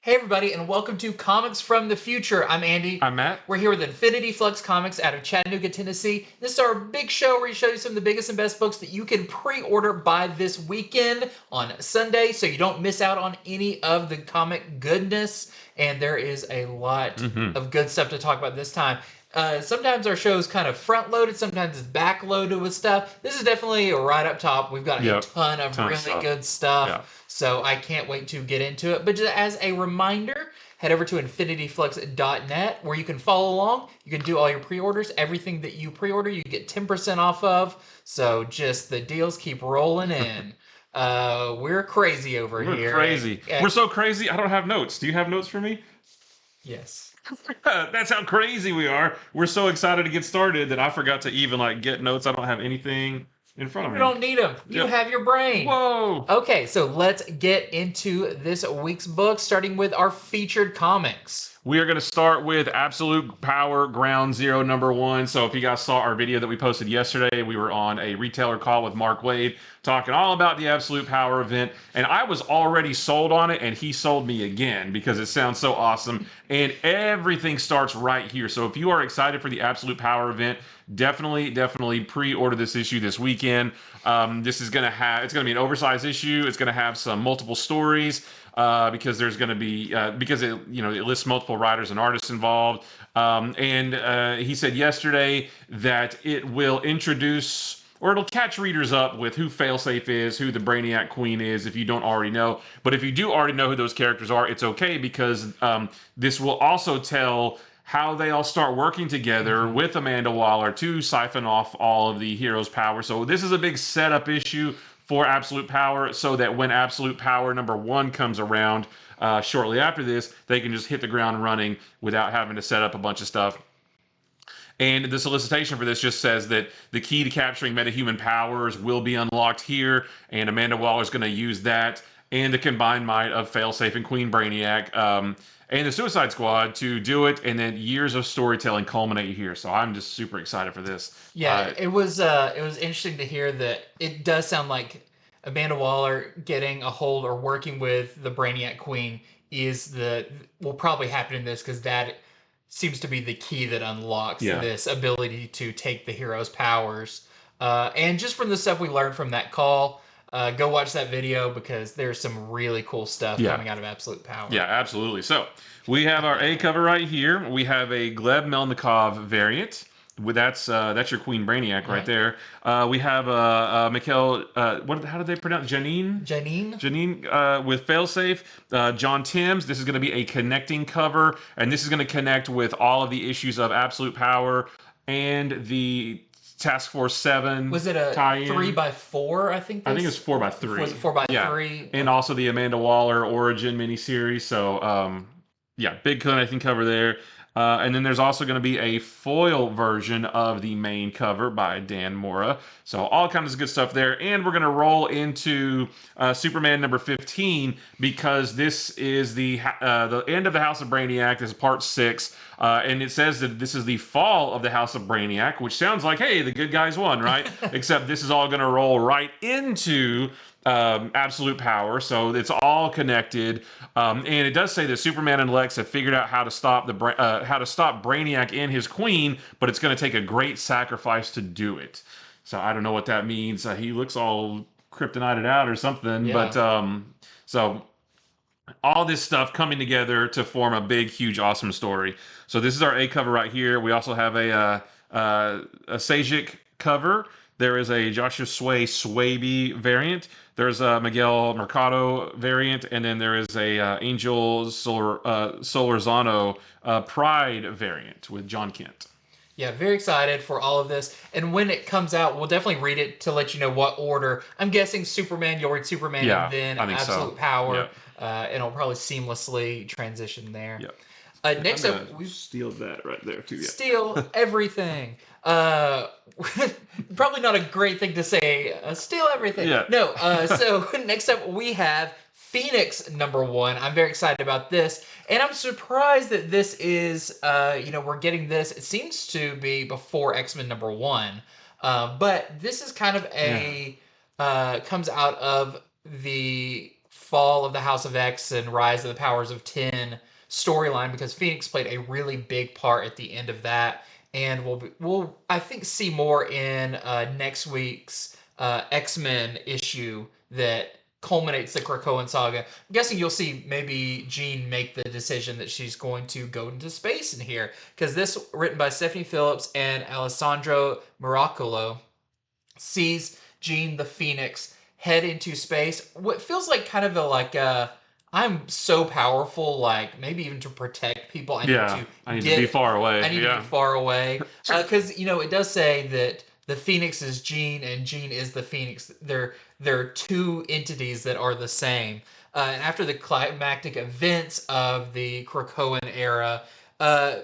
Hey everybody, and welcome to Comics from the Future. I'm Andy. I'm Matt. We're here with Infinity Flux Comics out of Chattanooga, Tennessee. This is our big show where we show you some of the biggest and best books that you can pre-order by this weekend on Sunday, so you don't miss out on any of the comic goodness. And there is a lot of good stuff to talk about this time. Sometimes our show is kind of front-loaded, sometimes it's back-loaded with stuff. This is definitely right up top. We've got a ton of really good stuff. So I can't wait to get into it. But just as a reminder, head over to infinityflux.net where you can follow along. You can do all your pre-orders. Everything that you pre-order, you get 10% off of. So just the deals keep rolling in. We're crazy over here. We're crazy. We're so crazy, I don't have notes. Do you have notes for me? Yes. That's how crazy we are. We're so excited to get started that I forgot to even get notes. I don't have anything in front of me. You don't need them. You have your brain. Whoa. Okay, so let's get into this week's book, starting with our featured comics. We are going to start with Absolute Power Ground Zero #1. So if you guys saw our video that we posted yesterday, we were on a retailer call with Mark Wade talking all about the Absolute Power event. And I was already sold on it, and he sold me again because it sounds so awesome. And everything starts right here. So if you are excited for the Absolute Power event, definitely pre-order this issue this weekend. This is going to it's going to be an oversized issue. It's going to have some multiple stories. Because there's going to be because it lists multiple writers and artists involved, and he said yesterday that it will introduce or it'll catch readers up with who Failsafe is, who the Brainiac Queen is, if you don't already know. But if you do already know who those characters are, it's okay because this will also tell how they all start working together with Amanda Waller to siphon off all of the heroes' power. So this is a big setup issue for Absolute Power, so that when Absolute Power #1 comes around shortly after this, they can just hit the ground running without having to set up a bunch of stuff. And the solicitation for this just says that the key to capturing metahuman powers will be unlocked here, and Amanda Waller is going to use that and the combined might of Failsafe and Queen Brainiac and the Suicide Squad to do it, and then years of storytelling culminate here. So I'm just super excited for this. Yeah, it was interesting to hear that it does sound like Amanda Waller getting a hold or working with the Brainiac Queen will probably happen in this because that seems to be the key that unlocks this ability to take the hero's powers. And just from the stuff we learned from that call, go watch that video because there's some really cool stuff coming out of Absolute Power. Yeah, absolutely. So we have our A cover right here. We have a Gleb Melnikov variant. That's your Queen Brainiac right there. We have Mikhail. How did they pronounce Janine? Janine with Failsafe. John Timms. This is going to be a connecting cover, and this is going to connect with all of the issues of Absolute Power and the Task Force 7. Was it a 3x4? I think. I think it was 4x3. Was it 4x3? And also the Amanda Waller Origin miniseries. So big connecting cover there. And then there's also going to be a foil version of the main cover by Dan Mora. So all kinds of good stuff there. And we're going to roll into Superman #15 because this is the end of the House of Brainiac. This is part 6. And it says that this is the fall of the House of Brainiac, which sounds like, hey, the good guys won, right? Except this is all going to roll right into Absolute Power, so it's all connected, and it does say that Superman and Lex have figured out how to stop Brainiac and his queen, but it's going to take a great sacrifice to do it. So I don't know what that means. He looks all kryptonited out or something, but so all this stuff coming together to form a big, huge, awesome story. So this is our A cover right here. We also have a Sejic cover. There is a Joshua Swaby variant. There's a Miguel Mercado variant, and then there is a Angel Solorzano Pride variant with John Kent. Yeah, very excited for all of this. And when it comes out, we'll definitely read it to let you know what order. I'm guessing Superman, you'll read Superman, and then Absolute Power. And it'll probably seamlessly transition there. Yep. Next up, we steal that right there too. Yeah. Steal everything. Probably not a great thing to say. Steal everything. Yeah. No. So next up we have Phoenix #1. I'm very excited about this, and I'm surprised that this is, we're getting this. It seems to be before X-Men #1, but this is kind of comes out of the fall of the House of X and Rise of the Powers of 10 storyline, because Phoenix played a really big part at the end of that, and we'll I think see more in next week's X-Men issue that culminates the Krakoan saga. I'm guessing you'll see maybe Jean make the decision that she's going to go into space in here, because this, written by Stephanie Phillips and Alessandro Miracolo, sees Jean the Phoenix head into space. What feels like kind of I'm so powerful, like maybe even to protect people. I need to be far away. I need to be far away, because it does say that the Phoenix is Jean and Jean is the Phoenix. They're two entities that are the same. And after the climactic events of the Krakoan era,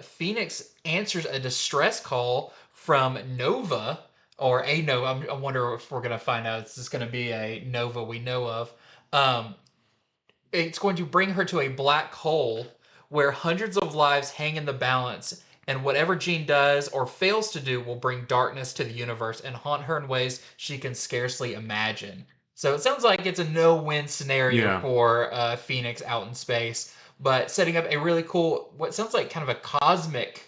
Phoenix answers a distress call from Nova, or a Nova. I wonder if we're going to find out it's just going to be a Nova we know of. It's going to bring her to a black hole where hundreds of lives hang in the balance, and whatever Jean does or fails to do will bring darkness to the universe and haunt her in ways she can scarcely imagine. So it sounds like it's a no-win scenario for Phoenix out in space, but setting up a really cool, what sounds like kind of a cosmic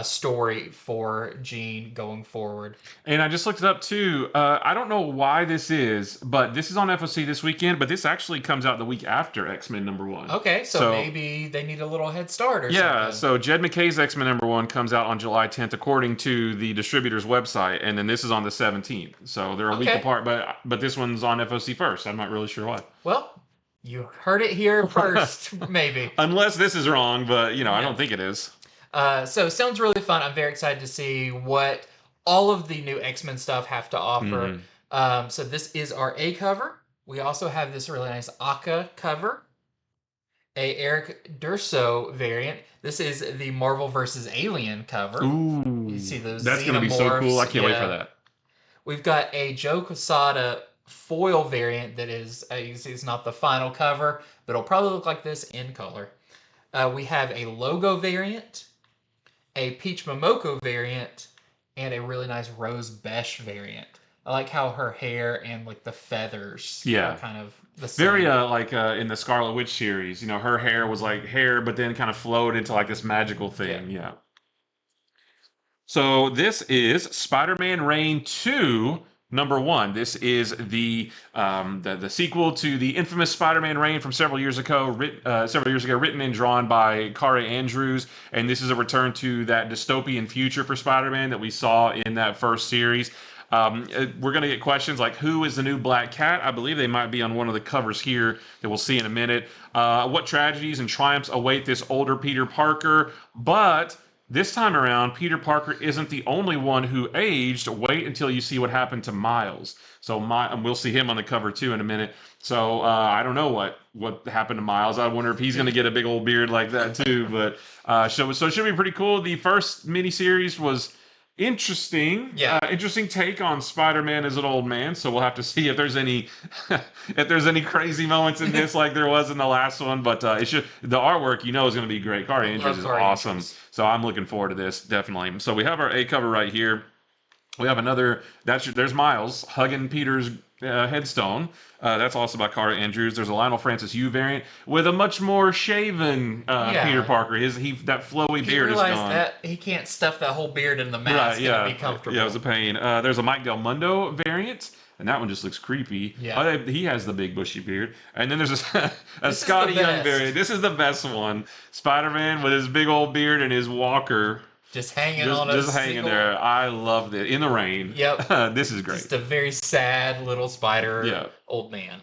story for Jean going forward. And I just looked it up too. I don't know why this is, but this is on FOC this weekend, but this actually comes out the week after X-Men #1. Okay, so maybe they need a little head start or something. Yeah, so Jed McKay's X-Men #1 comes out on July 10th according to the distributor's website, and then this is on the 17th. So they're a week apart, but this one's on FOC first. I'm not really sure why. Well, you heard it here first, maybe. Unless this is wrong, but I don't think it is. So it sounds really fun. I'm very excited to see what all of the new X-Men stuff have to offer. So this is our A cover. We also have this really nice Aka cover, a Eric Durso variant. This is the Marvel vs. Alien cover. Ooh, you see those. That's going to be so cool. I can't wait for that. We've got a Joe Quesada foil variant that is, you see, it's not the final cover, but it'll probably look like this in color. We have a logo variant, a Peach Momoko variant, and a really nice Rose Besh variant. I like how her hair and like the feathers are kind of the same. Very in the Scarlet Witch series, her hair was like hair, but then kind of flowed into like this magical thing. Yeah. So this is Spider-Man Reign 2 #1. This is the sequel to the infamous Spider-Man Reign from several years ago, written and drawn by Kari Andrews, and this is a return to that dystopian future for Spider-Man that we saw in that first series. We're going to get questions like, who is the new Black Cat? I believe they might be on one of the covers here that we'll see in a minute. What tragedies and triumphs await this older Peter Parker? But this time around, Peter Parker isn't the only one who aged. Wait until you see what happened to Miles. So we'll see him on the cover too in a minute. So I don't know what happened to Miles. I wonder if he's going to get a big old beard like that too. But so it should be pretty cool. The first miniseries was interesting. Interesting take on Spider-Man as an old man. So we'll have to see if there's any crazy moments in this like there was in the last one. But the artwork is going to be great. Kari Andrews is awesome. So I'm looking forward to this, definitely. So we have our A cover right here. We have another. There's Miles hugging Peter's headstone. That's also by Kari Andrews. There's a Lionel Francis Yu variant with a much more shaven Peter Parker. That flowy beard is gone. That he can't stuff that whole beard in the mask and be comfortable. Yeah, it was a pain. There's a Mike Del Mundo variant. And that one just looks creepy. Yeah. He has the big bushy beard. And then there's a Scotty Young variant. This is the best one. Spider-Man with his big old beard and his walker. Just hanging there. I loved it. In the rain. Yep. This is great. Just a very sad little spider old man.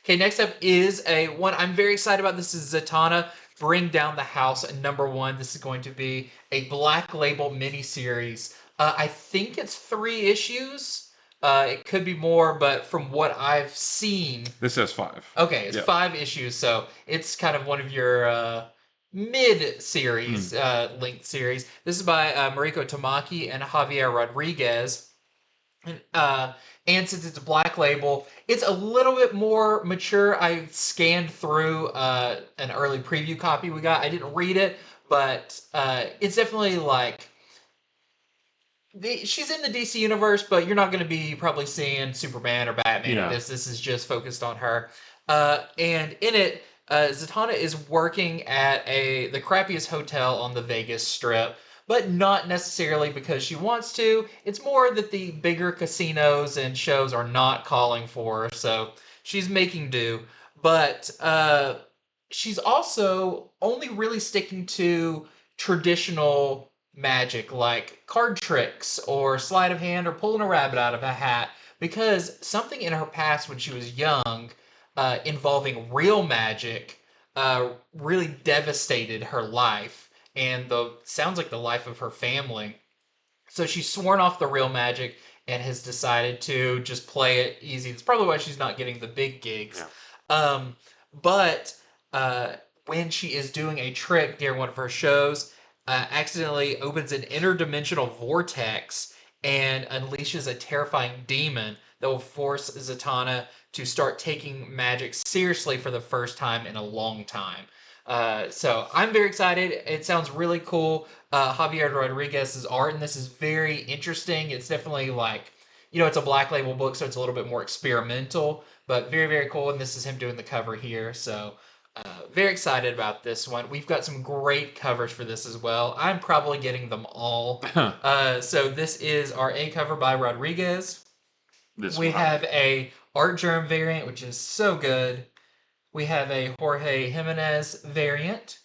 Okay, next up is one I'm very excited about. This is Zatanna, Bring Down the House #1. This is going to be a Black Label miniseries. I think it's 3 issues. It could be more, but from what I've seen... This says 5. Okay, it's 5 issues, so it's kind of one of your mid-series, linked series. This is by Mariko Tamaki and Javier Rodriguez. And since it's a black label, it's a little bit more mature. I scanned through an early preview copy we got. I didn't read it, but it's definitely like she's in the DC universe, but you're not going to be probably seeing Superman or Batman in this. This is just focused on her. And in it, Zatanna is working at the crappiest hotel on the Vegas Strip, but not necessarily because she wants to. It's more that the bigger casinos and shows are not calling for her, so she's making do. But she's also only really sticking to traditional magic like card tricks or sleight of hand or pulling a rabbit out of a hat because something in her past when she was young involving real magic really devastated her life and the sounds like the life of her family. So she's sworn off the real magic and has decided to just play it easy. That's probably why she's not getting the big gigs. But when she is doing a trick during one of her shows, accidentally opens an interdimensional vortex and unleashes a terrifying demon that will force Zatanna to start taking magic seriously for the first time in a long time. So I'm very excited. It sounds really cool. Javier Rodriguez's art in this is very interesting. It's definitely like, it's a black label book, so it's a little bit more experimental, but very, very cool. And this is him doing the cover here. So very excited about this one. We've got some great covers for this as well. I'm probably getting them all. So this is our A cover by Rodriguez. We have a Art Germ variant, which is so good. We have a Jorge Jimenez variant.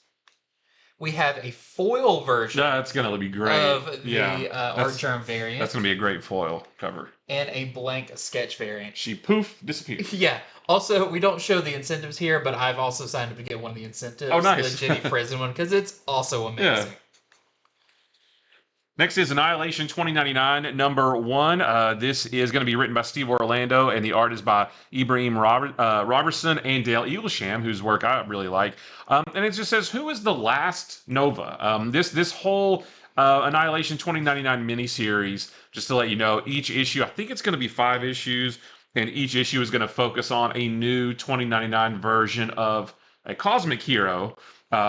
We have a foil version. That's going to be great. Of the Art Germ variant. That's going to be a great foil cover. And a blank sketch variant. She poof, disappeared. Yeah. Also, we don't show the incentives here, but I've also signed up to get one of the incentives. Oh, nice. The Jenny Prison one, because it's also amazing. Yeah. Next is Annihilation 2099, number 1. This is going to be written by Steve Orlando, and the art is by Ibrahim Robertson and Dale Eaglesham, whose work I really like. And it just says, who is the last Nova? This whole Annihilation 2099 miniseries, just to let you know, each issue, I think it's going to be 5 issues, and each issue is going to focus on a new 2099 version of a cosmic hero.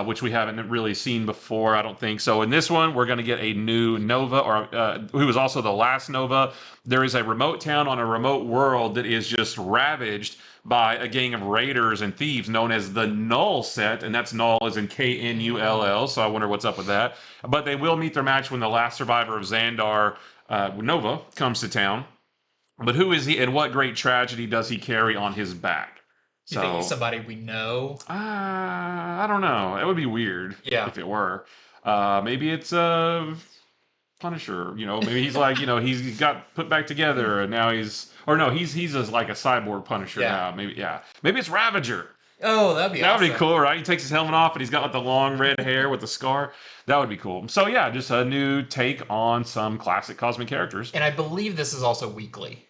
Which we haven't really seen before, I don't think. So in this one, we're going to get a new Nova, or who was also the last Nova. There is a remote town on a remote world that is just ravaged by a gang of raiders and thieves known as the Null Set, and that's Null as in Knull, so I wonder what's up with that. But they will meet their match when the last survivor of Xandar, Nova, comes to town. But who is he, and what great tragedy does he carry on his back? Do you think he's somebody we know? I don't know. It would be weird if it were. Maybe it's Punisher. Maybe he's like, he's got put back together and now he's just like a cyborg Punisher now. Maybe it's Ravager. Oh, that'd be awesome. That'd be cool, right? He takes his helmet off and he's got like the long red hair with the scar. That would be cool. So yeah, just a new take on some classic cosmic characters. And I believe this is also weekly.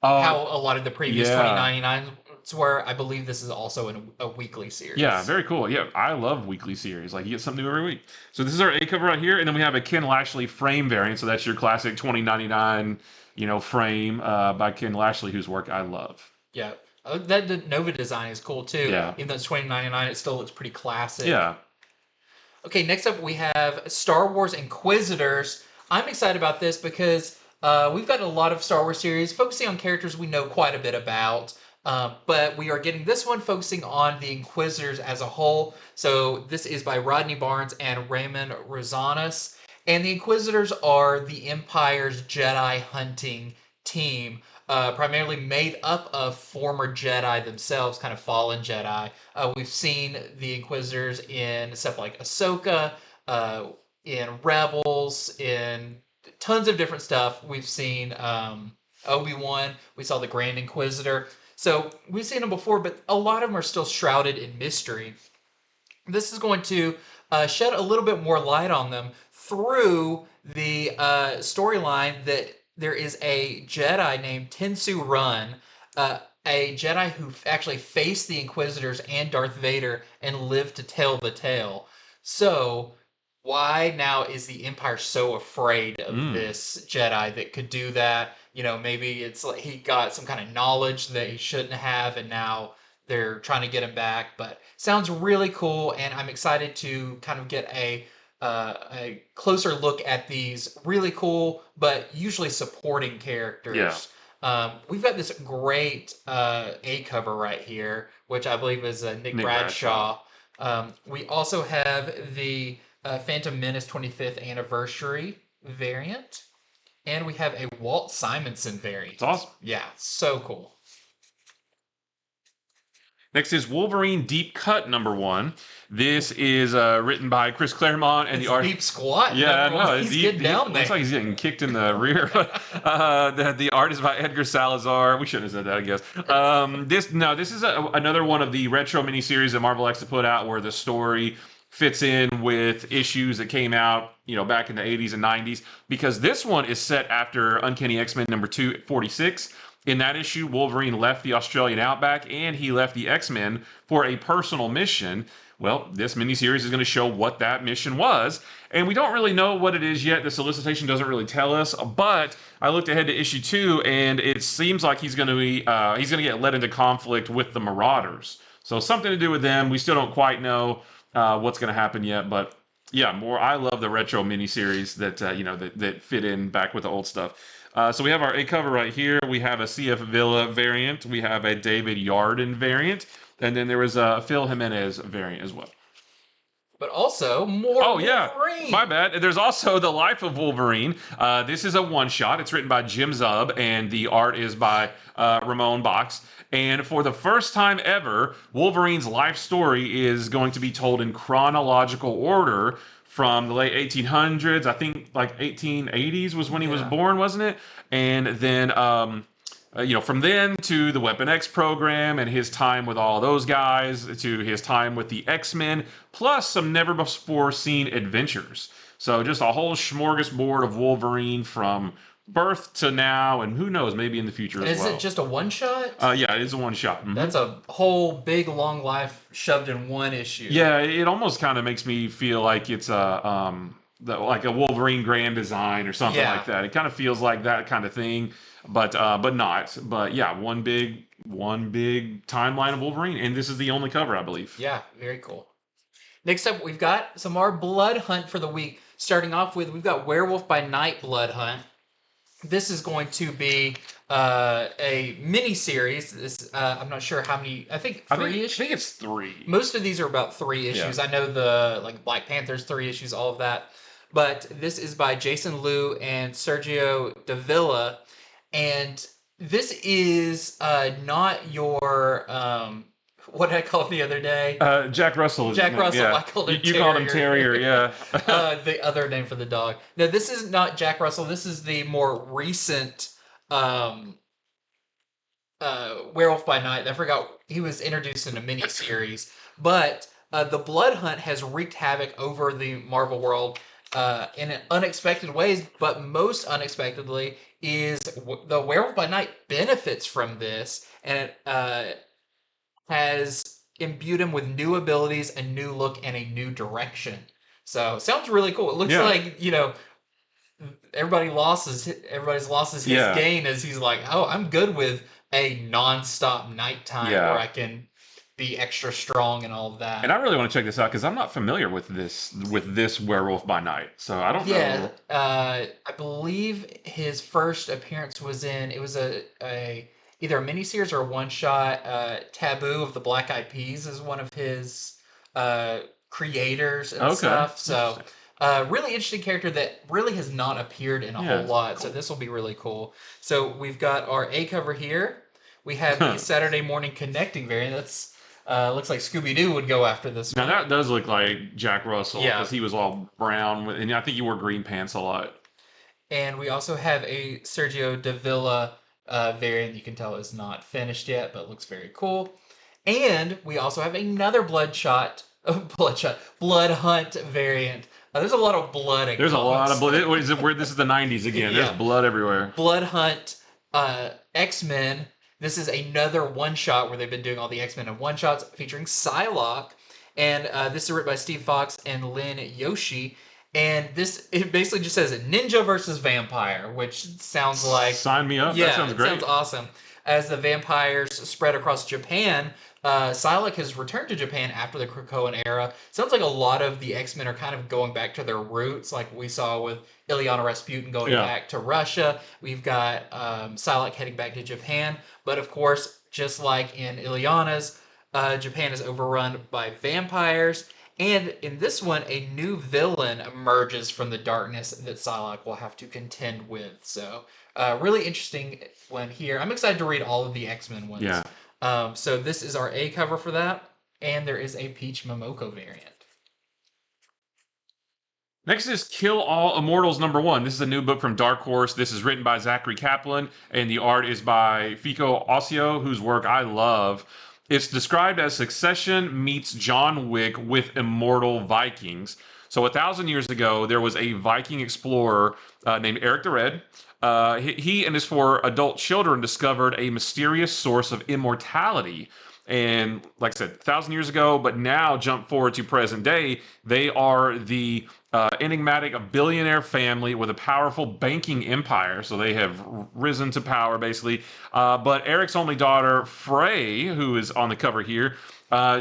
How a lot of the previous 2099 where I believe this is also a weekly series. Yeah, very cool. Yeah, I love weekly series. Like, you get something new every week. So this is our A cover right here, and then we have a Ken Lashley frame variant. So that's your classic 2099, frame by Ken Lashley, whose work I love. Yeah, that Nova design is cool too. Yeah. Even though it's 2099, it still looks pretty classic. Yeah. Okay, next up we have Star Wars Inquisitors. I'm excited about this because we've got a lot of Star Wars series focusing on characters we know quite a bit about. But we are getting this one focusing on the Inquisitors as a whole. So this is by Rodney Barnes and Raymond Rosanas. And the Inquisitors are the Empire's Jedi hunting team, primarily made up of former Jedi themselves, kind of fallen Jedi. We've seen the Inquisitors in stuff like Ahsoka, in Rebels, in tons of different stuff. We've seen Obi-Wan. We saw the Grand Inquisitor. So we've seen them before, but a lot of them are still shrouded in mystery. This is going to shed a little bit more light on them through the storyline that there is a Jedi named Tensu Run, a Jedi who actually faced the Inquisitors and Darth Vader and lived to tell the tale. So why now is the Empire so afraid of this Jedi that could do that? maybe it's like he got some kind of knowledge that he shouldn't have, and now they're trying to get him back. But sounds really cool, and I'm excited to kind of get a closer look at these really cool, but usually supporting characters. We've got this great A cover right here, which I believe is Nick Bradshaw. We also have the Phantom Menace 25th anniversary variant, and we have a Walt Simonson variant. It's awesome. Yeah, so cool. Next is Wolverine Deep Cut #1. This is written by Chris Claremont and it's the art. Deep Squat. Yeah, no, he's getting down there. Looks like he's getting kicked in the rear. The art is by Edgar Salazar. We shouldn't have said that, I guess. This is another one of the retro miniseries that Marvel likes to put out, where the story fits in with issues that came out, back in the 80s and 90s. Because this one is set after Uncanny X-Men #246. In that issue, Wolverine left the Australian outback and he left the X-Men for a personal mission. Well, this miniseries is going to show what that mission was, and we don't really know what it is yet. The solicitation doesn't really tell us, but I looked ahead to issue 2, and it seems like he's going to get led into conflict with the Marauders. So something to do with them. We still don't quite know what's going to happen yet, but yeah, I love the retro miniseries that fit in back with the old stuff. So we have our A cover right here. We have a CF Villa variant. We have a David Yarden variant. And then there was a Phil Jimenez variant as well. But also more Wolverine. Yeah, my bad. There's also the Life of Wolverine. This is a one-shot. It's written by Jim Zub, and the art is by Ramon Box. And for the first time ever, Wolverine's life story is going to be told in chronological order from the late 1800s. I think like 1880s was when he was born, wasn't it? And then, from then to the Weapon X program and his time with all those guys, to his time with the X-Men, plus some never before seen adventures. So just a whole smorgasbord of Wolverine from birth to now, and who knows, maybe in the future as well. Is it just a one-shot? Yeah, it is a one-shot. Mm-hmm. That's a whole big, long life shoved in one issue. Yeah, it almost kind of makes me feel like it's like a Wolverine Grand Design or something like that. It kind of feels like that kind of thing, but not. But yeah, one big timeline of Wolverine, and this is the only cover, I believe. Yeah, very cool. Next up, we've got some more Blood Hunt for the week. Starting off with, we've got Werewolf by Night Blood Hunt. This is going to be a mini-series. This I'm not sure how many. I think three issues? I think it's 3. Most of these are about 3 issues. Yeah. I know the Black Panther's 3 issues, all of that. But this is by Jason Liu and Sergio Davila. And this is not your... what did I call it the other day? Jack Russell. Jack Russell. Yeah. I called him Terrier. You called him Terrier, yeah. The other name for the dog. No, this is not Jack Russell. This is the more recent Werewolf by Night. I forgot. He was introduced in a mini-series. But the Blood Hunt has wreaked havoc over the Marvel world in unexpected ways. But most unexpectedly is the Werewolf by Night benefits from this. And it... has imbued him with new abilities, a new look, and a new direction. So sounds really cool. It looks like everybody's lost his gain as he's like, oh, I'm good with a non-stop nighttime where I can be extra strong and all of that. And I really want to check this out because I'm not familiar with this Werewolf by Night, so I don't know. I believe his first appearance was either a miniseries or a one-shot. Taboo of the Black Eyed Peas is one of his creators and stuff. So, really interesting character that really has not appeared in a whole lot. Cool. So this will be really cool. So we've got our A cover here. We have the Saturday Morning Connecting variant. That's looks like Scooby-Doo would go after this one. Now that does look like Jack Russell because he was all brown, and I think he wore green pants a lot. And we also have a Sergio Davila variant. You can tell is not finished yet, but looks very cool. And we also have another Blood Hunt variant. There's a lot of blood. There's a lot of blood. Is it where this is the 90s again? There's blood everywhere. Blood Hunt, X-Men. This is another one-shot where they've been doing all the X-Men in one-shots featuring Psylocke. And this is written by Steve Fox and Lynn Yoshi. And it basically just says ninja versus vampire, which sounds like... Sign me up. Yeah, That sounds it great. sounds awesome. As the vampires spread across Japan, Psylocke has returned to Japan after the Krakoan era. Sounds like a lot of the X-Men are kind of going back to their roots, like we saw with Ilyana Rasputin going back to Russia. We've got Psylocke heading back to Japan. But of course, just like in Ilyana's, Japan is overrun by vampires. And in this one, a new villain emerges from the darkness that Psylocke will have to contend with. So, really interesting one here. I'm excited to read all of the X-Men ones. Yeah. So this is our A cover for that, and there is a Peach Momoko variant. Next is Kill All Immortals #1. This is a new book from Dark Horse. This is written by Zachary Kaplan, and the art is by Fico Ossio, whose work I love. It's described as Succession meets John Wick with immortal Vikings. So 1,000 years ago, there was a Viking explorer named Eric the Red. He and his 4 adult children discovered a mysterious source of immortality. And like I said, 1,000 years ago, but now jump forward to present day, they are the enigmatic billionaire family with a powerful banking empire. So they have risen to power, basically. But Eric's only daughter, Frey, who is on the cover here,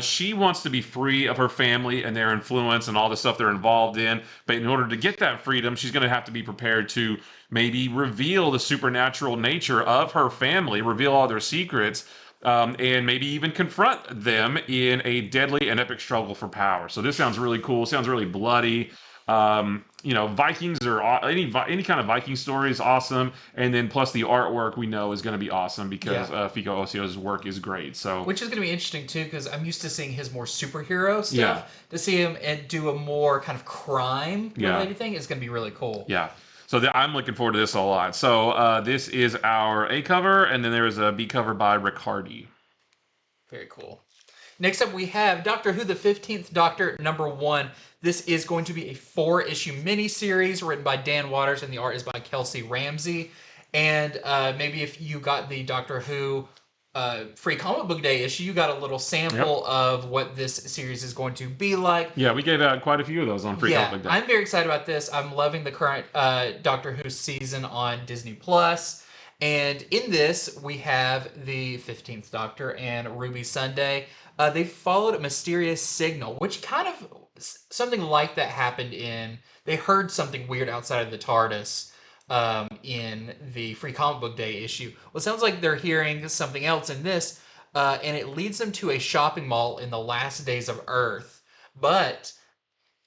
she wants to be free of her family and their influence and all the stuff they're involved in. But in order to get that freedom, she's going to have to be prepared to maybe reveal the supernatural nature of her family, reveal all their secrets, and maybe even confront them in a deadly and epic struggle for power. So this sounds really cool. Sounds really bloody. Vikings are any kind of Viking story is awesome, and then plus the artwork we know is going to be awesome because Fico Ossio's work is great. So which is going to be interesting too, because I'm used to seeing his more superhero stuff. Yeah. To see him and do a more kind of crime related thing is going to be really cool. Yeah. So I'm looking forward to this a lot. So this is our A cover, and then there is a B cover by Rick Hardy. Very cool. Next up, we have Doctor Who, the 15th Doctor, #1. This is going to be a 4-issue miniseries written by Dan Waters, and the art is by Kelsey Ramsey. And maybe if you got the Doctor Who free comic book day issue, you got a little sample of what this series is going to be like. Yeah, we gave out quite a few of those on free comic book day. I'm very excited about this. I'm loving the current Doctor Who season on Disney+. And in this, we have the 15th Doctor and Ruby Sunday. They followed a mysterious signal, which kind of something like that happened in... They heard something weird outside of the TARDIS in the free comic book day issue. Well, it sounds like they're hearing something else in this, and it leads them to a shopping mall in the last days of Earth. But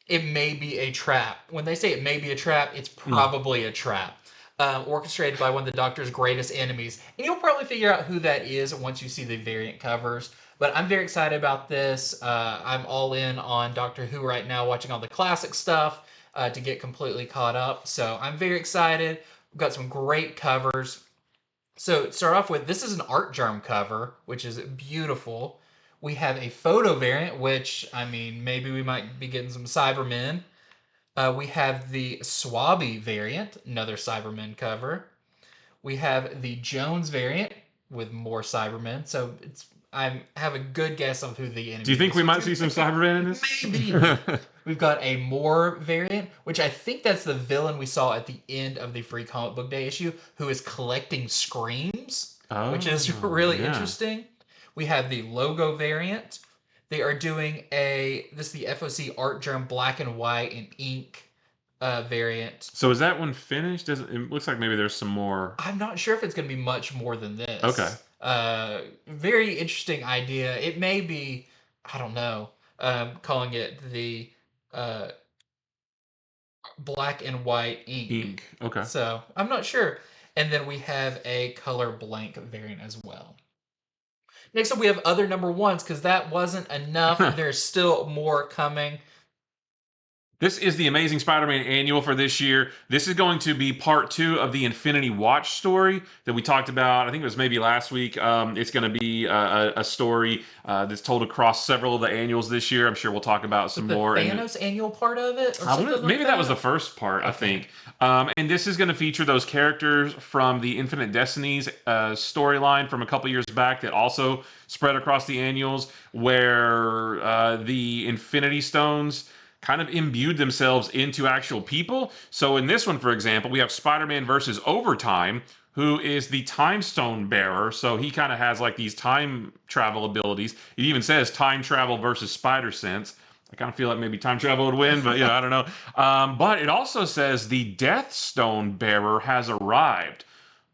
it may be a trap. When they say it may be a trap, it's probably a trap. Orchestrated by one of the Doctor's greatest enemies. And you'll probably figure out who that is once you see the variant covers. But I'm very excited about this. I'm all in on Doctor Who right now, watching all the classic stuff to get completely caught up. So I'm very excited. We've got some great covers. So to start off with, this is an Art Germ cover, which is beautiful. We have a photo variant, which, I mean, maybe we might be getting some Cybermen. We have the Swabby variant, another Cybermen cover. We have the Jones variant with more Cybermen. So I have a good guess of who the enemy is. Do you think we might see some Cybermen in this? Maybe. We've got a Moore variant, which I think that's the villain we saw at the end of the free comic book day issue, who is collecting screams, which is really interesting. We have the Logo variant. They are doing this is the FOC Art Germ black and white and ink variant. So is that one finished? It looks like maybe there's some more. I'm not sure if it's going to be much more than this. Okay. Very interesting idea. It may be, I don't know, calling it the black and white ink. Okay. So I'm not sure. And then we have a color blank variant as well. Next up, we have other #1s, because that wasn't enough. There's still more coming. This is the Amazing Spider-Man annual for this year. This is going to be part 2 of the Infinity Watch story that we talked about. I think it was maybe last week. It's going to be a story that's told across several of the annuals this year. I'm sure we'll talk about some more. The Thanos annual part of it? Maybe that was the first part, I think. And this is going to feature those characters from the Infinite Destinies storyline from a couple years back that also spread across the annuals, where the Infinity Stones kind of imbued themselves into actual people. So in this one, for example, we have Spider-Man versus Overtime, who is the time stone bearer. So he kind of has like these time travel abilities. It even says time travel versus spider sense. I kind of feel like maybe time travel would win, but I don't know. But it also says the Death Stone bearer has arrived.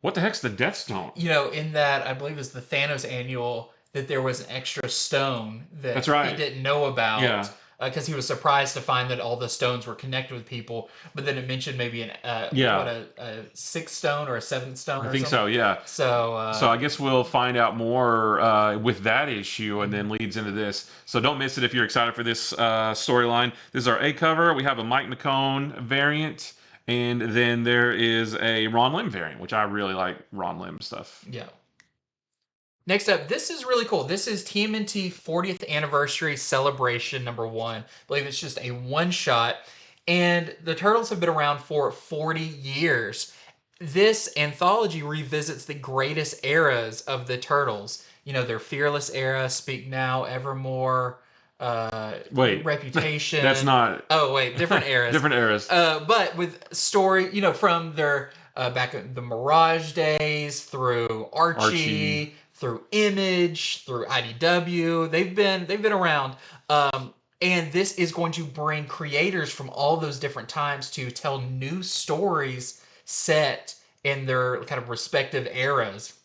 What the heck's the Death Stone? In that, I believe it's the Thanos annual, that there was an extra stone that That's right. he didn't know about. Yeah. Because he was surprised to find that all the stones were connected with people, but then it mentioned maybe a sixth stone or a seventh stone. I think so, yeah. So I guess we'll find out more with that issue, and then leads into this. So don't miss it if you're excited for this storyline. This is our A cover. We have a Mike McCone variant, and then there is a Ron Lim variant, which I really like Ron Lim stuff. Yeah. Next up, this is really cool. This is TMNT 40th Anniversary Celebration #1. I believe it's just a one-shot. And the Turtles have been around for 40 years. This anthology revisits the greatest eras of the Turtles. Their Fearless era, Speak Now, Evermore, Reputation. That's not... Oh, wait, different eras. Different eras. But with story, from their back in the Mirage days, through Archie, through Image, through IDW. They've been around. And this is going to bring creators from all those different times to tell new stories set in their kind of respective eras,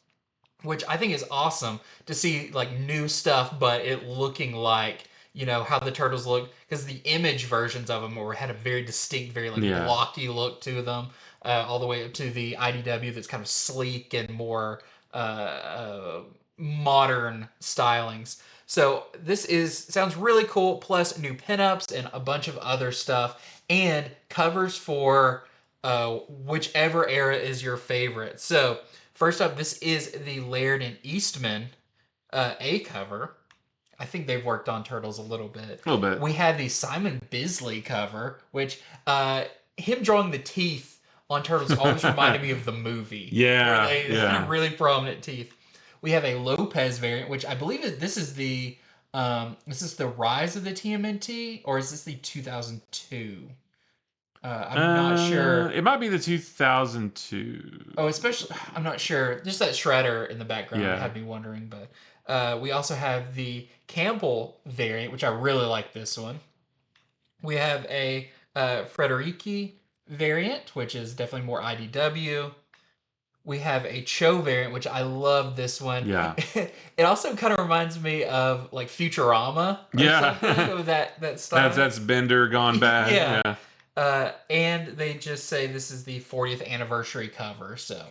which I think is awesome to see, like, new stuff, but it looking like, how the Turtles look, because the Image versions of them had a very distinct, very blocky look to them, all the way up to the IDW that's kind of sleek and more modern stylings. So this sounds really cool, plus new pinups and a bunch of other stuff, and covers for whichever era is your favorite. So first up, this is the Laird and Eastman A cover. I think they've worked on Turtles a little bit. A little bit. We had the Simon Bisley cover, which him drawing the teeth on Turtles always reminded me of the movie. Yeah, where they had really prominent teeth. We have a Lopez variant, which I believe this is the Rise of the TMNT, or is this the 2002? I'm not sure. It might be the 2002. Oh, especially, I'm not sure. Just that shredder in the background had me wondering. But we also have the Campbell variant, which I really like this one. We have a Frederici variant, which is definitely more IDW. We have a Cho variant, which I love this one. Yeah. It also kind of reminds me of like Futurama or something of that style. That's Bender gone bad. Yeah. And they just say this is the 40th anniversary cover. So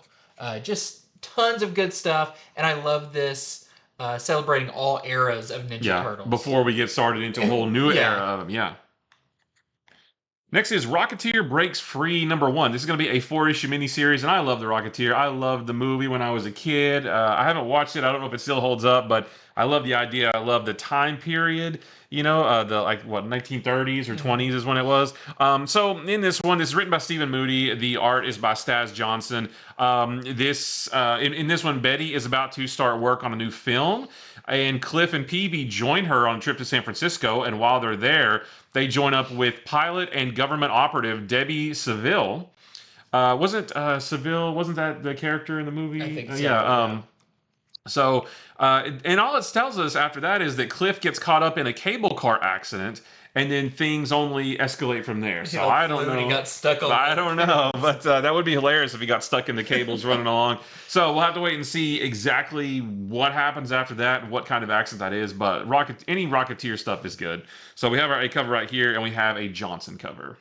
just tons of good stuff. And I love this celebrating all eras of Ninja Turtles. Before we get started into a whole new era of them. Next is Rocketeer Breaks Free #1. This is going to be a 4-issue miniseries, and I love the Rocketeer. I loved the movie when I was a kid. I haven't watched it. I don't know if it still holds up, but I love the idea. I love the time period. The 1930s or 20s is when it was. So in this one, this is written by Stephen Moody. The art is by Staz Johnson. In this one, Betty is about to start work on a new film, and Cliff and Peavy join her on a trip to San Francisco. And while they're there, they join up with pilot and government operative Debbie Seville. Wasn't that the character in the movie? I think so. So, and all it tells us after that is that Cliff gets caught up in a cable car accident, and then things only escalate from there. So I don't know. He got stuck on I don't know, but that would be hilarious if he got stuck in the cables running along. So we'll have to wait and see exactly what happens after that and what kind of accident that is. But any Rocketeer stuff is good. So we have our A cover right here, and we have a Johnson cover.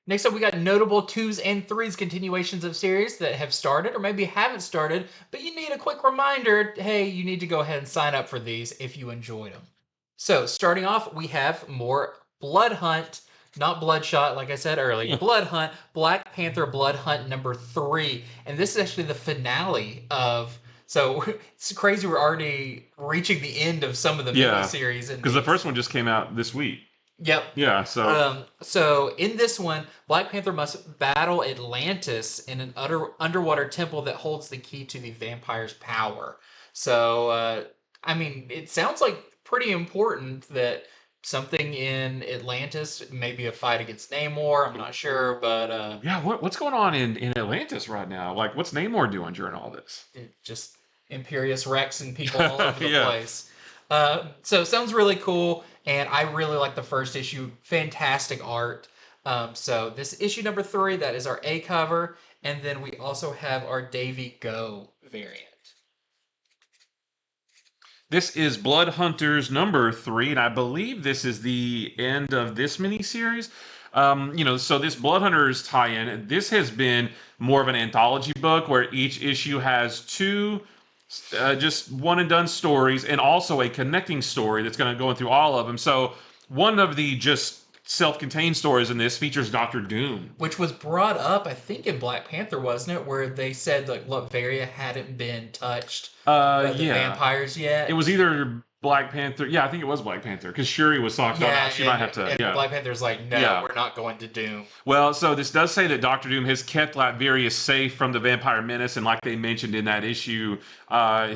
Next up, we got notable 2s and 3s continuations of series that have started or maybe haven't started, but you need a quick reminder, hey, you need to go ahead and sign up for these if you enjoyed them. So, starting off, we have more Blood Hunt, not Bloodshot, like I said earlier. Blood Hunt, Black Panther Blood Hunt #3. And this is actually the finale of... So, it's crazy we're already reaching the end of some of the miniseries. Because the first one just came out this week. Yep. Yeah, so... So in this one, Black Panther must battle Atlantis in an underwater temple that holds the key to the vampire's power. So, it sounds like pretty important that something in Atlantis, maybe a fight against Namor. I'm not sure, but Yeah, what's going on in Atlantis right now? Like, what's Namor doing during all this? just Imperious Rex and people all over the Yeah. place. So it sounds really cool, and I really like the first issue. Fantastic art. So this issue number 3, that is our A cover, and then we also have our Davy Go variant. This is Blood Hunters number 3, and I believe this is the end of this miniseries. So this Blood Hunters tie-in, this has been more of an anthology book where each issue has 2 just one and done stories and also a connecting story that's going to go through all of them. So one of the just self-contained stories in this features Doctor Doom, which was brought up, I think, in Black Panther, wasn't it? Where they said like Latveria hadn't been touched by the vampires yet. It was either Black Panther. Yeah, I think it was Black Panther because Shuri was talking about how she might have to. And Black Panther's like, no, we're not going to Doom. Well, so this does say that Doctor Doom has kept Latveria safe from the vampire menace, and like they mentioned in that issue,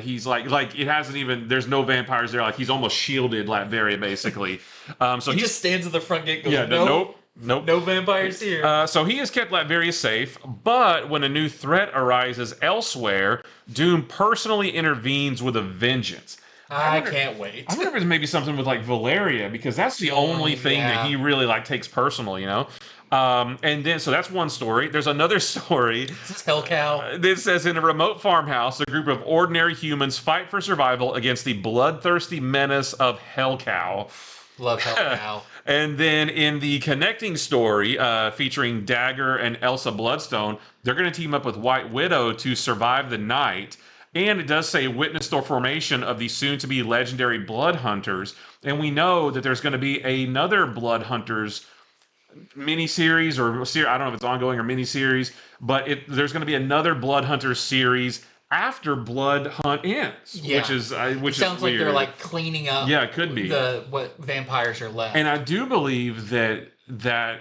he's like it hasn't even. There's no vampires there. Like he's almost shielded Latveria basically. So he just stands at the front gate. And goes, Nope. No vampires here. So he has kept Latveria safe, but when a new threat arises elsewhere, Doom personally intervenes with a vengeance. I can't wait. I wonder if it's maybe something with like Valeria, because that's the only thing that he really like takes personal, you know? And then, so that's one story. There's another story. This is Hell Cow. This says, in a remote farmhouse, a group of ordinary humans fight for survival against the bloodthirsty menace of Hell Cow. Love Hell Cow. And then in the connecting story featuring Dagger and Elsa Bloodstone, they're going to team up with White Widow to survive the night. And it does say witness the formation of the soon-to-be legendary Blood Hunters. And we know that there's going to be another Blood Hunters miniseries, or I don't know if it's ongoing or miniseries, but there's going to be another Blood Hunters series after Blood Hunt ends, which sounds like they're like cleaning up. Yeah, it could be what vampires are left. And I do believe that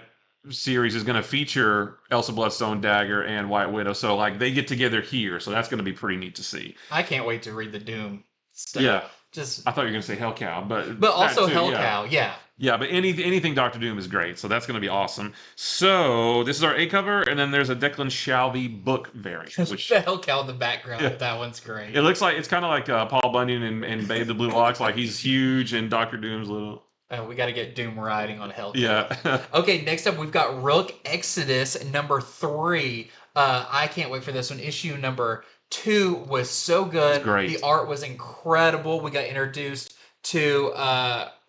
series is going to feature Elsa Bloodstone, Dagger, and White Widow. So like they get together here, so that's going to be pretty neat to see. I can't wait to read the Doom stuff. Yeah, I thought you were going to say Hell Cow, but also Hell Cow, yeah. Yeah, but anything Doctor Doom is great, so that's going to be awesome. So this is our A cover, and then there's a Declan Shalvey book variant. Which the Hell Cow in the background, that one's great. It looks like it's kind of like Paul Bunyan and Babe the Blue Ox, like he's huge and Doctor Doom's little. We got to get Doom riding on Hell Cow. Yeah. Okay, next up we've got Rook Exodus number 3. I can't wait for this one. Issue number 2 was so good. It's great. The art was incredible. We got introduced to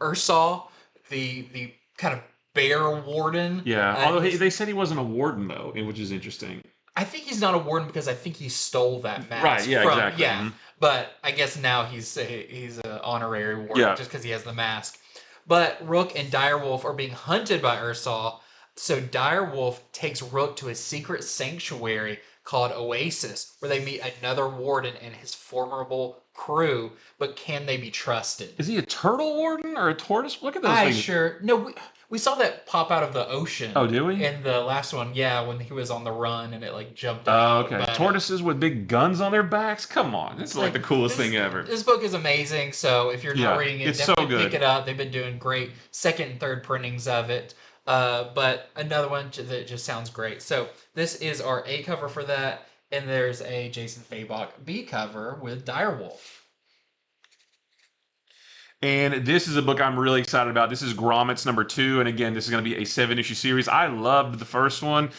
Ursal, the kind of bear warden. Yeah, although they said he wasn't a warden though, which is interesting. I think he's not a warden because I think he stole that mask. Right, yeah, exactly. Yeah, but I guess now he's an honorary warden just because he has the mask. But Rook and Direwolf are being hunted by Ursal, so Direwolf takes Rook to a secret sanctuary called Oasis, where they meet another warden and his formidable crew. But can they be trusted? Is he a turtle warden or a tortoise? Look at those things. No, we saw that pop out of the ocean. Oh, did we? In the last one, when he was on the run and it like jumped out. Oh, okay. But, tortoises with big guns on their backs? Come on. This is like the coolest thing ever. This book is amazing, so if you're not reading it, definitely pick it up. They've been doing great second and third printings of it. But another one that just sounds great. So this is our A cover for that, and there's a Jason Fabok B cover with Direwolf. And this is a book I'm really excited about. This is Grommets number 2. And again, this is going to be a 7-issue series. I loved the first one.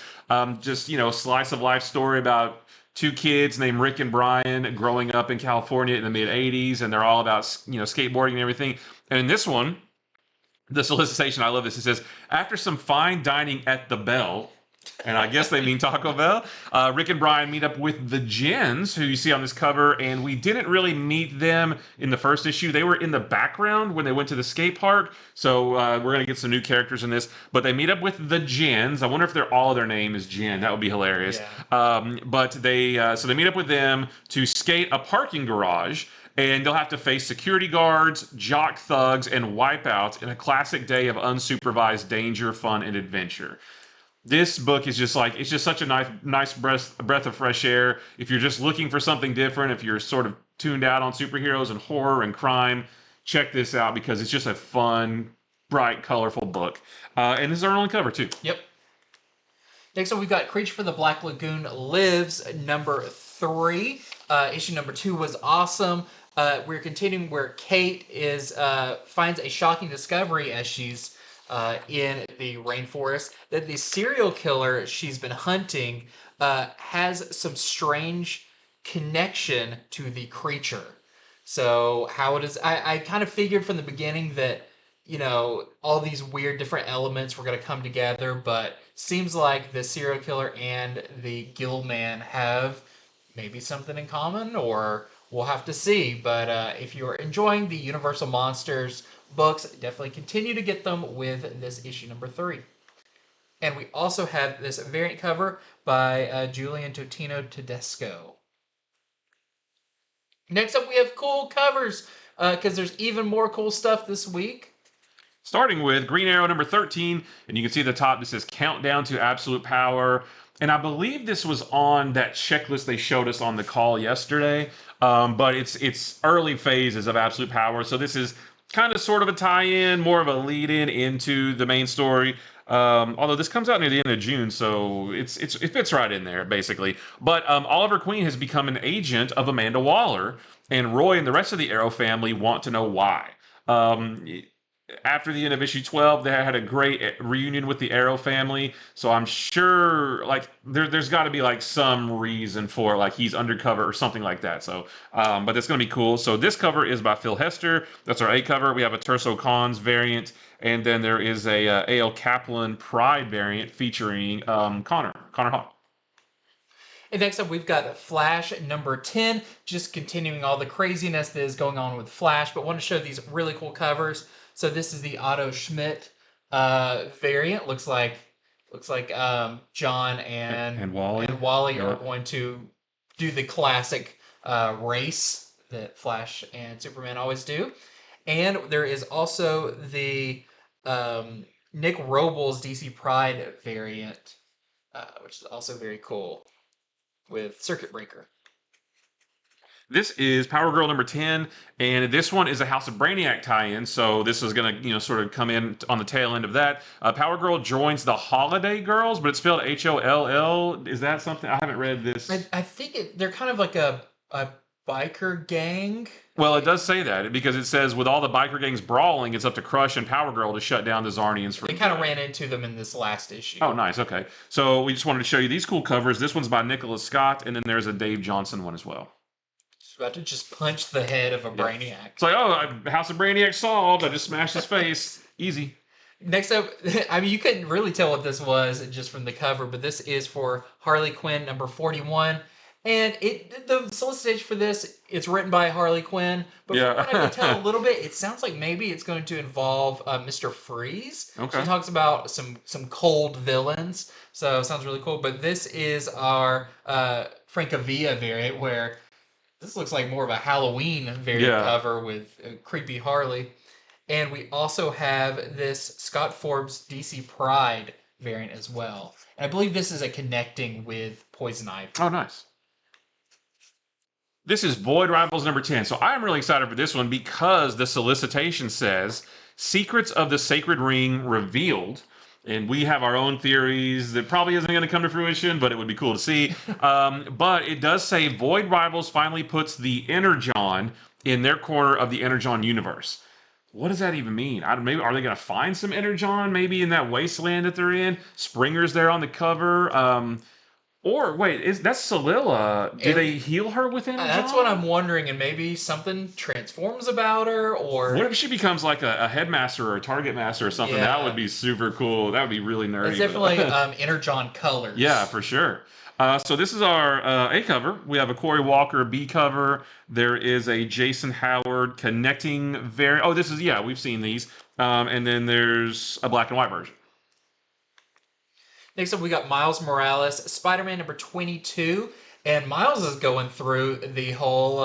Just, slice of life story about 2 kids named Rick and Brian growing up in California in the mid-'80s. And they're all about, skateboarding and everything. And in this one, the solicitation, I love this. It says, after some fine dining at the Bell, and I guess they mean Taco Bell, Rick and Brian meet up with the Jins, who you see on this cover, and we didn't really meet them in the first issue. They were in the background when they went to the skate park, so we're going to get some new characters in this. But they meet up with the Jins. I wonder if all of their name is Jin. That would be hilarious. Yeah. But they meet up with them to skate a parking garage, and they'll have to face security guards, jock thugs, and wipeouts in a classic day of unsupervised danger, fun, and adventure. This book is just it's just such a nice breath of fresh air. If you're just looking for something different, if you're sort of tuned out on superheroes and horror and crime, check this out because it's just a fun, bright, colorful book. And this is our only cover, too. Yep. Next up, we've got Creature for the Black Lagoon Lives, number 3. Issue number 2 was awesome. We're continuing where Kate finds a shocking discovery as she's in the rainforest, that the serial killer she's been hunting has some strange connection to the creature. So how it is, I kind of figured from the beginning that, you know, all these weird different elements were going to come together, but seems like the serial killer and the guild man have maybe something in common, or we'll have to see. But if you're enjoying the Universal Monsters books, definitely continue to get them with this issue number 3. And we also have this variant cover by Julian Totino Tedesco. Next up, we have cool covers, because there's even more cool stuff this week. Starting with Green Arrow number 13, and you can see at the top this says Countdown to Absolute Power. And I believe this was on that checklist they showed us on the call yesterday. But it's early phases of Absolute Power. So this is kind of sort of a tie-in, more of a lead-in into the main story. Although this comes out near the end of June, so it fits right in there, basically. But Oliver Queen has become an agent of Amanda Waller, and Roy and the rest of the Arrow family want to know why. After the end of issue 12, they had a great reunion with the Arrow family. So I'm sure, like, there's got to be like some reason for, like, he's undercover or something like that. So, but it's going to be cool. So this cover is by Phil Hester. That's our A cover. We have a Terso Cons variant, and then there is a A.L. Kaplan Pride variant featuring Connor Hawk. And next up, we've got Flash number 10, just continuing all the craziness that is going on with Flash, but want to show these really cool covers. So this is the Otto Schmidt variant. Looks like John and Wally are going to do the classic race that Flash and Superman always do. And there is also the Nick Robles DC Pride variant, which is also very cool, with Circuit Breaker. This is Power Girl number 10, and this one is a House of Brainiac tie-in, so this is going to, sort of come in on the tail end of that. Power Girl joins the Holiday Girls, but it's spelled Holl. Is that something? I haven't read this. I think they're kind of like a biker gang. Well, it does say that, because it says, with all the biker gangs brawling, it's up to Crush and Power Girl to shut down the Zarnians. They kind of ran into them in this last issue. Oh, nice. Okay. So we just wanted to show you these cool covers. This one's by Nicholas Scott, and then there's a Dave Johnson one as well. About to just punch the head of a Brainiac. It's like, House of Brainiac solved. I just smashed his face. Easy. Next up, I mean, you couldn't really tell what this was just from the cover, but this is for Harley Quinn number 41. And the solicitation for this, it's written by Harley Quinn, but from what I can tell a little bit, it sounds like maybe it's going to involve Mr. Freeze. Okay. She talks about some cold villains, so it sounds really cool. But this is our Francavilla variant, where this looks like more of a Halloween variant cover with creepy Harley. And we also have this Scott Forbes DC Pride variant as well. And I believe this is a connecting with Poison Ivy. Oh, nice. This is Void Rivals number 10. So I'm really excited for this one because the solicitation says, Secrets of the Sacred Ring revealed. And we have our own theories that probably isn't going to come to fruition, but it would be cool to see. But it does say Void Rivals finally puts the Energon in their corner of the Energon universe. What does that even mean? Maybe are they going to find some Energon maybe in that wasteland that they're in? Springer's there on the cover. Or wait, that's Solilla. Do they heal her with Energon? That's what I'm wondering, and maybe something transforms about her, or what if she becomes like a headmaster or a target master or something? Yeah. That would be super cool. That would be really nerdy. It's definitely Energon colors. Yeah, for sure. So this is our A cover. We have a Corey Walker B cover. There is a Jason Howard connecting variant. Oh, this is, we've seen these. And then there's a black and white version. Next up, we got Miles Morales, Spider-Man number 22. And Miles is going through the whole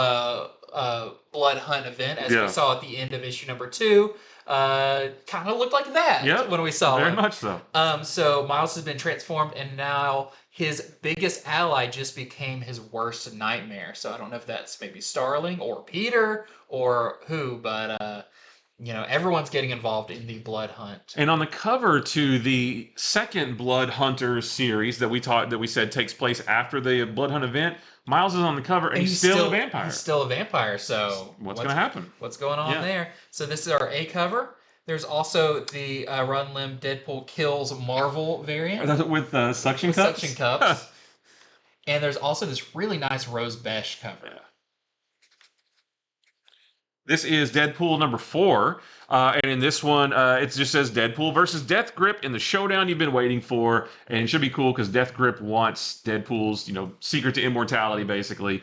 blood hunt event, as we saw at the end of issue number 2. Kind of looked like that when we saw it. Very much so. So Miles has been transformed, and now his biggest ally just became his worst nightmare. So I don't know if that's maybe Starling or Peter or who, but everyone's getting involved in the blood hunt. And on the cover to the second Blood Hunters series that we said takes place after the Blood Hunt event, Miles is on the cover and he's still a vampire. He's still a vampire. So what's going to happen? What's going on there? So this is our A cover. There's also the Run Limb Deadpool Kills Marvel variant with suction cups. Suction cups. And there's also this really nice rose beige cover. Yeah. This is Deadpool number 4, and in this one, it just says Deadpool versus Death Grip in the showdown you've been waiting for, and it should be cool because Death Grip wants Deadpool's, secret to immortality, basically.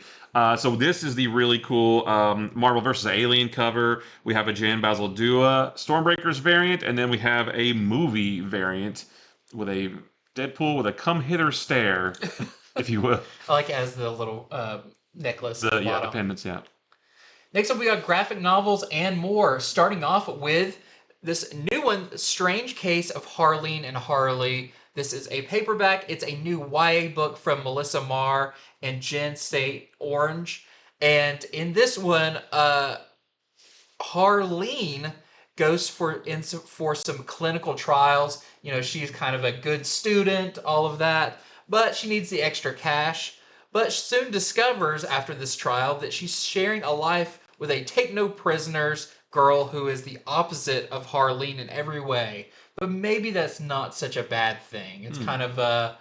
So this is the really cool Marvel versus Alien cover. We have a Jan Basil Dua Stormbreakers variant, and then we have a movie variant with a Deadpool with a come hither stare, if you will. I like it as the little necklace. The pendants, yeah. Next up, we got graphic novels and more, starting off with this new one, Strange Case of Harleen and Harley. This is a paperback. It's a new YA book from Melissa Marr and Jen State Orange. And in this one, Harleen goes for some clinical trials. She's kind of a good student, all of that, but she needs the extra cash. But soon discovers after this trial that she's sharing a life with a take-no-prisoners girl who is the opposite of Harleen in every way. But maybe that's not such a bad thing. It's kind of,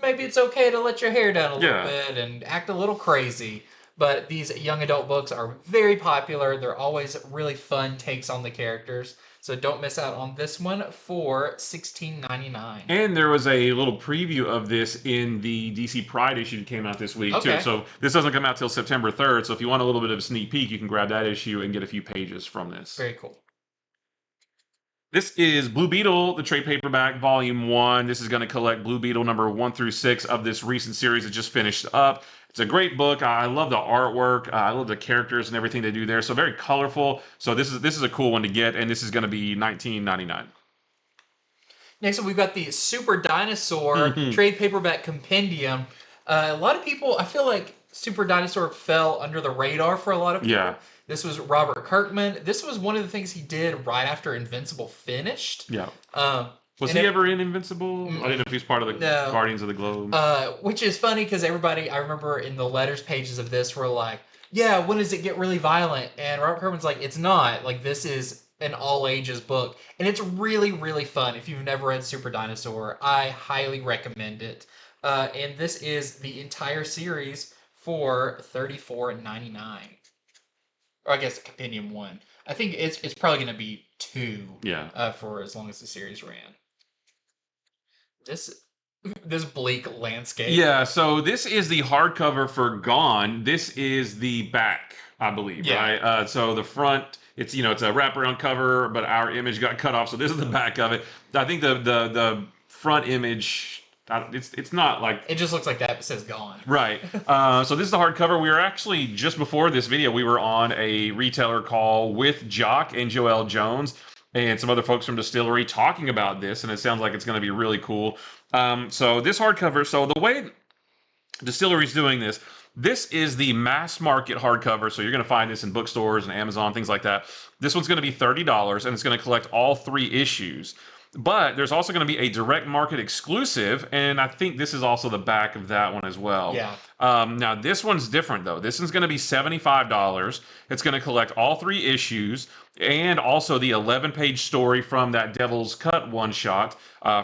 maybe it's okay to let your hair down a little bit and act a little crazy. But these young adult books are very popular. They're always really fun takes on the characters. So don't miss out on this one for $16.99. And there was a little preview of this in the DC Pride issue that came out this week, too. So this doesn't come out till September 3rd. So if you want a little bit of a sneak peek, you can grab that issue and get a few pages from this. Very cool. This is Blue Beetle, the trade paperback, Volume 1. This is going to collect Blue Beetle number 1 through 6 of this recent series that just finished up. It's a great book. I love the artwork. I love the characters and everything they do there. So very colorful. So this is a cool one to get, and this is going to be $19.99. Next up, we've got the Super Dinosaur trade paperback compendium. A lot of people, I feel like Super Dinosaur fell under the radar for a lot of people. Yeah. This was Robert Kirkman. This was one of the things he did right after Invincible finished. Yeah. Was he ever in Invincible? I didn't know if he was part of the Guardians of the Globe. Which is funny because everybody, I remember in the letters pages of this were like, yeah, when does it get really violent? And Robert Kirkman's like, it's not. Like, this is an all ages book. And it's really, really fun. If you've never read Super Dinosaur, I highly recommend it. And this is the entire series for $34.99. Or I guess compendium 1. I think it's probably going to be 2 for as long as the series ran. This bleak landscape. Yeah, so this is the hardcover for Gone. This is the back, I believe, right? So the front, it's a wraparound cover, but our image got cut off, so this is the back of it. I think the front image, it's not like... It just looks like that, but says Gone. Right. So this is the hardcover. We were actually, just before this video, we were on a retailer call with Jock and Joelle Jones and some other folks from Distillery talking about this, and it sounds like it's going to be really cool. So this hardcover, so the way Distillery's doing this is the mass market hardcover, so you're going to find this in bookstores and Amazon, things like that. This one's going to be $30, and it's going to collect all 3 issues. But there's also going to be a direct market exclusive, and I think this is also the back of that one as well. Yeah. Now, this one's different, though. This one's going to be $75. It's going to collect all 3 issues, and also the 11-page story from that Devil's Cut one-shot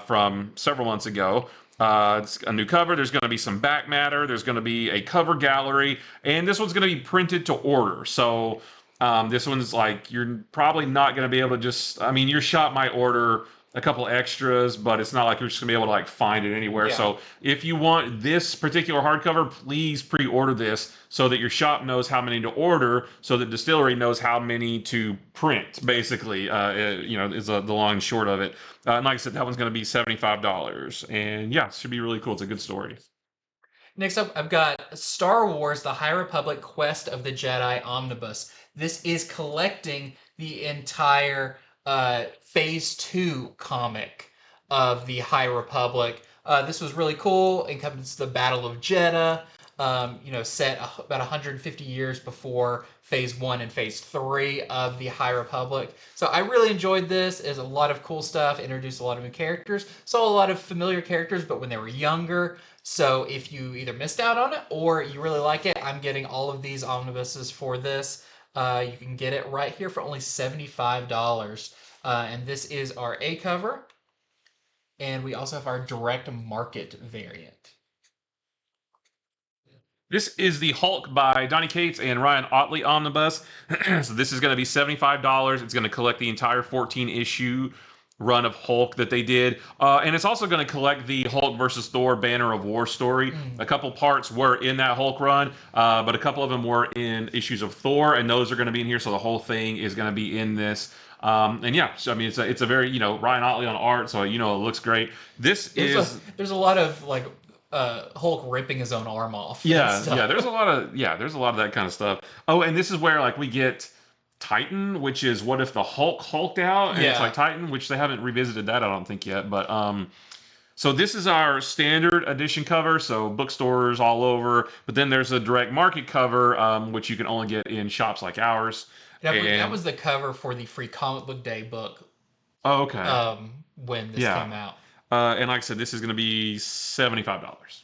from several months ago. It's a new cover. There's going to be some back matter. There's going to be a cover gallery, and this one's going to be printed to order. So this one's like, you're probably not going to be able to just, your shop might order a couple extras, but it's not like you're just gonna be able to like find it anywhere. Yeah. So if you want this particular hardcover, please pre-order this so that your shop knows how many to order, so that Distillery knows how many to print. Basically, is the long and short of it. And like I said, that one's gonna be $75, and yeah, it should be really cool. It's a good story. Next up, I've got Star Wars: The High Republic Quest of the Jedi Omnibus. This is collecting the entire Phase 2 comic of the High Republic. This was really cool. It encompasses the Battle of Jeddah. set about 150 years before Phase 1 and Phase 3 of the High Republic. So I really enjoyed this. There's a lot of cool stuff, introduced a lot of new characters, saw a lot of familiar characters, but when they were younger. So if you either missed out on it or you really like it, I'm getting all of these omnibuses for this. You can get it right here for only $75. And this is our A cover. And we also have our direct market variant. This is the Hulk by Donny Cates and Ryan Ottley Omnibus. So this is going to be $75. It's going to collect the entire 14-issue run of Hulk that they did. And it's also going to collect the Hulk versus Thor Banner of War story. A couple parts were in that Hulk run, but a couple of them were in issues of Thor, and those are going to be in here, so the whole thing is going to be in this. And yeah, so I mean, it's a very, Ryan Ottley on art, so it looks great. There's a lot of like Hulk ripping his own arm off. Yeah, there's a lot of that kind of stuff. Oh, and this is where like we get Titan, which is what if the Hulk hulked out, and it's like Titan, which they haven't revisited that I don't think yet. But so this is our standard edition cover, so bookstores all over. But then there's a direct market cover, which you can only get in shops like ours. That was the cover for the Free Comic Book Day book. Oh, okay. When this came out. And like I said, this is going to be $75.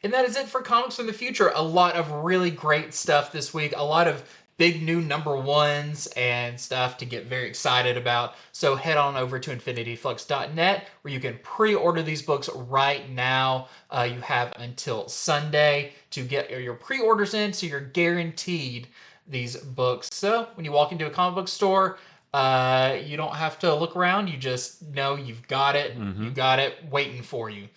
And that is it for Comics from the Future. A lot of really great stuff this week. A lot of big new #1s and stuff to get very excited about. So head on over to infinityflux.net where you can pre-order these books right now. You have until Sunday to get your pre-orders in, so you're guaranteed these books. So when you walk into a comic book store, you don't have to look around. You just know you've got it. You got it waiting for you.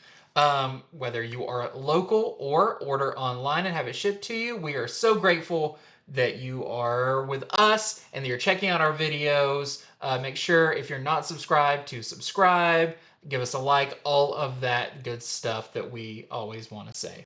Whether you are local or order online and have it shipped to you, we are so grateful that you are with us and that you're checking out our videos. Make sure if you're not subscribed to subscribe, give us a like, all of that good stuff that we always want to say.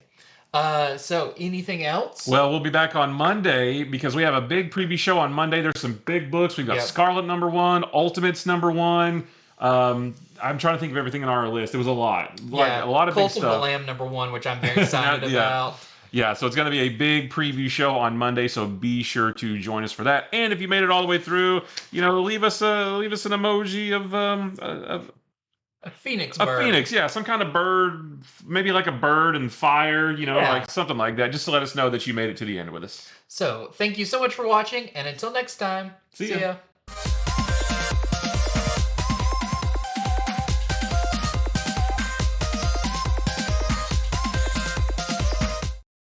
So anything else? Well, we'll be back on Monday because we have a big preview show on Monday. There's some big books. We've got Scarlet #1, Ultimates #1. I'm trying to think of everything on our list. It was a lot. A lot of big stuff. Cult of the Lamb #1, which I'm very excited about. Yeah, so it's going to be a big preview show on Monday, so be sure to join us for that. And if you made it all the way through, leave us an emoji of a phoenix bird. A phoenix, yeah, some kind of bird, maybe like a bird and fire, like something like that, just to let us know that you made it to the end with us. So, thank you so much for watching, and until next time, see ya.